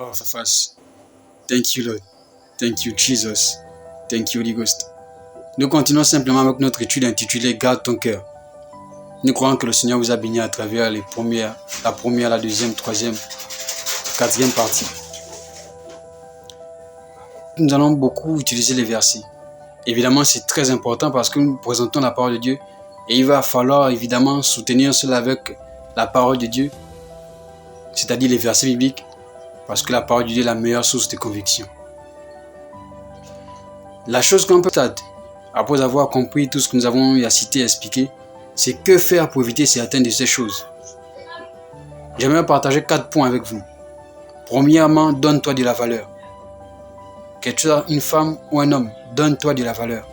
Oh, for us. Thank you, Lord. Thank you, Jesus. Thank you, Holy Ghost. Nous continuons simplement avec notre étude intitulée Garde ton cœur. Nous croyons que le Seigneur vous a béni à travers la première, la deuxième, troisième, quatrième partie. Nous allons beaucoup utiliser les versets. Évidemment, c'est très important parce que nous présentons la parole de Dieu et il va falloir évidemment soutenir cela avec la parole de Dieu, c'est-à-dire les versets bibliques, parce que la parole de Dieu est la meilleure source de conviction. La chose qu'on peut faire, après avoir compris tout ce que nous avons eu à citer et expliquer, c'est que faire pour éviter certaines de ces choses. J'aimerais partager 4 points avec vous. Premièrement, donne-toi de la valeur. Que tu sois une femme ou un homme, donne-toi de la valeur.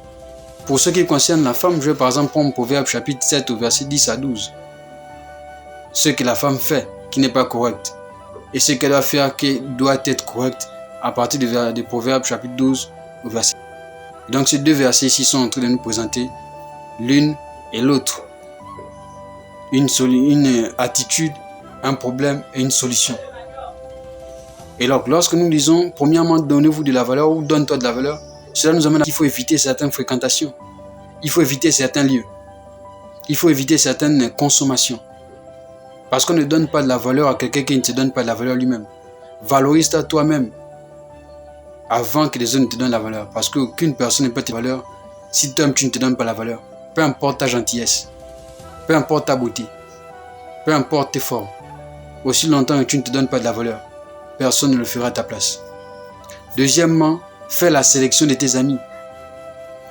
Pour ce qui concerne la femme, je vais par exemple prendre Proverbe chapitre 7 au verset 10 à 12. Ce que la femme fait qui n'est pas correct et ce qu'elle doit faire qui doit être correct à partir de Proverbe chapitre 12 au verset. Donc ces deux versets ici sont en train de nous présenter l'une et l'autre. Une attitude, un problème et une solution. Et donc lorsque nous disons premièrement donnez-vous de la valeur ou donne-toi de la valeur, cela nous amène à qu'il faut éviter certaines fréquentations. Il faut éviter certains lieux. Il faut éviter certaines consommations. Parce qu'on ne donne pas de la valeur à quelqu'un qui ne te donne pas de la valeur lui-même. Valorise-toi toi-même avant que les autres ne te donnent la valeur. Parce qu'aucune personne ne peut te donner la valeur si toi-même tu ne te donnes pas la valeur. Peu importe ta gentillesse, peu importe ta beauté, peu importe tes formes, aussi longtemps que tu ne te donnes pas de la valeur, personne ne le fera à ta place. Deuxièmement, fais la sélection de tes amis.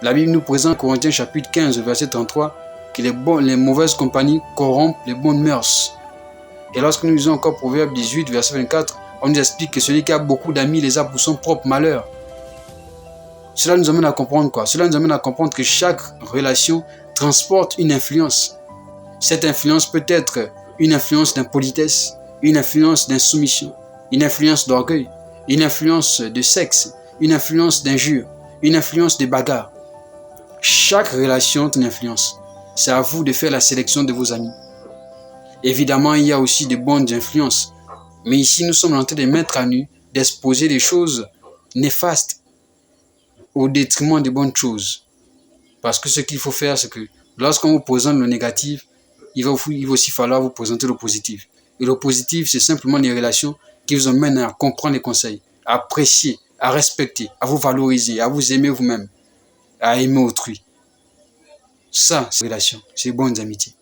La Bible nous présente, Corinthiens chapitre 15, verset 33, que les mauvaises compagnies corrompent les bonnes mœurs. Et lorsque nous lisons encore Proverbe 18, verset 24, on nous explique que celui qui a beaucoup d'amis les a pour son propre malheur. Cela nous amène à comprendre quoi? Cela nous amène à comprendre que chaque relation transporte une influence. Cette influence peut être une influence d'impolitesse, une influence d'insoumission, une influence d'orgueil, une influence de sexe, une influence d'injure, une influence de bagarre. Chaque relation est une influence. C'est à vous de faire la sélection de vos amis. Évidemment, il y a aussi de bonnes influences. Mais ici, nous sommes en train de mettre à nu, d'exposer des choses néfastes au détriment des bonnes choses. Parce que ce qu'il faut faire, c'est que lorsqu'on vous présente le négatif, il va aussi falloir vous présenter le positif. Et le positif, c'est simplement les relations qui vous emmènent à comprendre les conseils, à apprécier, à respecter, à vous valoriser, à vous aimer vous-même, à aimer autrui. Ça, c'est relation, c'est bonnes amitiés.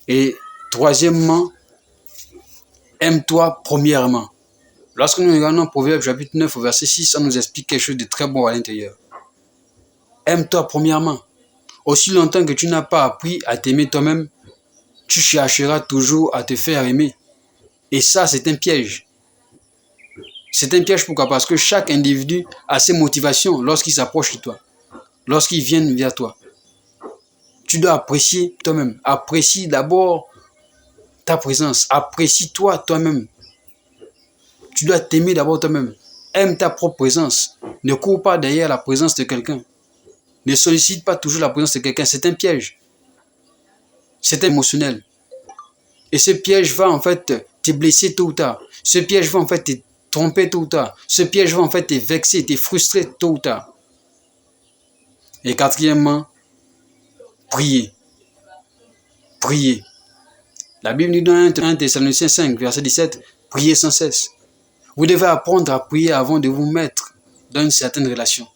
Et troisièmement, aime-toi premièrement. Lorsque nous regardons Proverbe chapitre 9 au verset 6, ça nous explique quelque chose de très bon à l'intérieur. Aime-toi premièrement. Aussi longtemps que tu n'as pas appris à t'aimer toi-même, tu chercheras toujours à te faire aimer. Et ça, c'est un piège. C'est un piège pourquoi? Parce que chaque individu a ses motivations lorsqu'il s'approche de toi, lorsqu'il vient vers toi. Tu dois apprécier toi-même. Apprécie d'abord ta présence. Apprécie-toi toi-même. Tu dois t'aimer d'abord toi-même. Aime ta propre présence. Ne cours pas derrière la présence de quelqu'un. Ne sollicite pas toujours la présence de quelqu'un. C'est un piège. C'est émotionnel. Et ce piège va en fait te blesser tôt ou tard. Ce piège va en fait te tromper tôt ou tard. Ce piège va en fait te vexer, te frustrer tôt ou tard. Et quatrièmement, priez. Priez. La Bible nous donne 1 Thessaloniciens 5, verset 17, priez sans cesse. Vous devez apprendre à prier avant de vous mettre dans une certaine relation.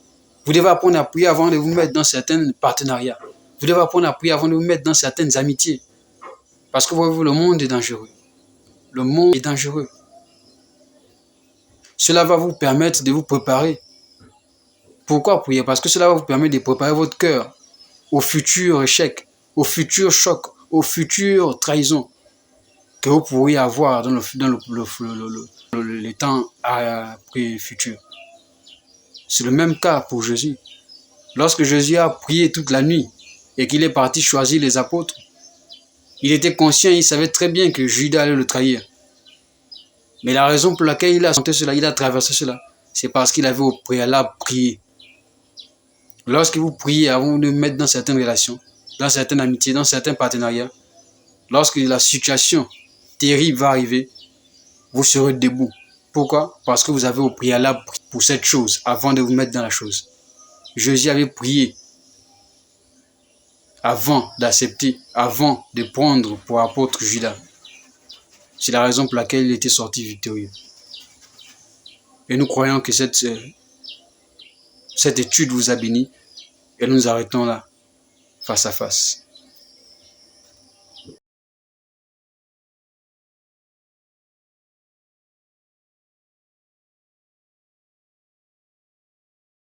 Vous devez apprendre à prier avant de vous mettre dans certains partenariats. Vous devez apprendre à prier avant de vous mettre dans certaines amitiés. Parce que voyez-vous, le monde est dangereux. Le monde est dangereux. Cela va vous permettre de vous préparer. Pourquoi prier? Parce que cela va vous permettre de préparer votre cœur au futur échec, au futur choc, aux futures trahisons que vous pourriez avoir dans le temps futur. C'est le même cas pour Jésus. Lorsque Jésus a prié toute la nuit et qu'il est parti choisir les apôtres, il était conscient, il savait très bien que Judas allait le trahir. Mais la raison pour laquelle il a senti cela, il a traversé cela, c'est parce qu'il avait au préalable prié. Lorsque vous priez avant de vous mettre dans certaines relations, dans certaines amitiés, dans certains partenariats, lorsque la situation terrible va arriver, vous serez debout Pourquoi? Parce que vous avez au préalable pour cette chose avant de vous mettre dans la chose. Jésus avait prié avant d'accepter, avant de prendre pour apôtre Judas. C'est la raison pour laquelle il était sorti victorieux. Et nous croyons que cette étude vous a béni et nous nous arrêtons là, face à face.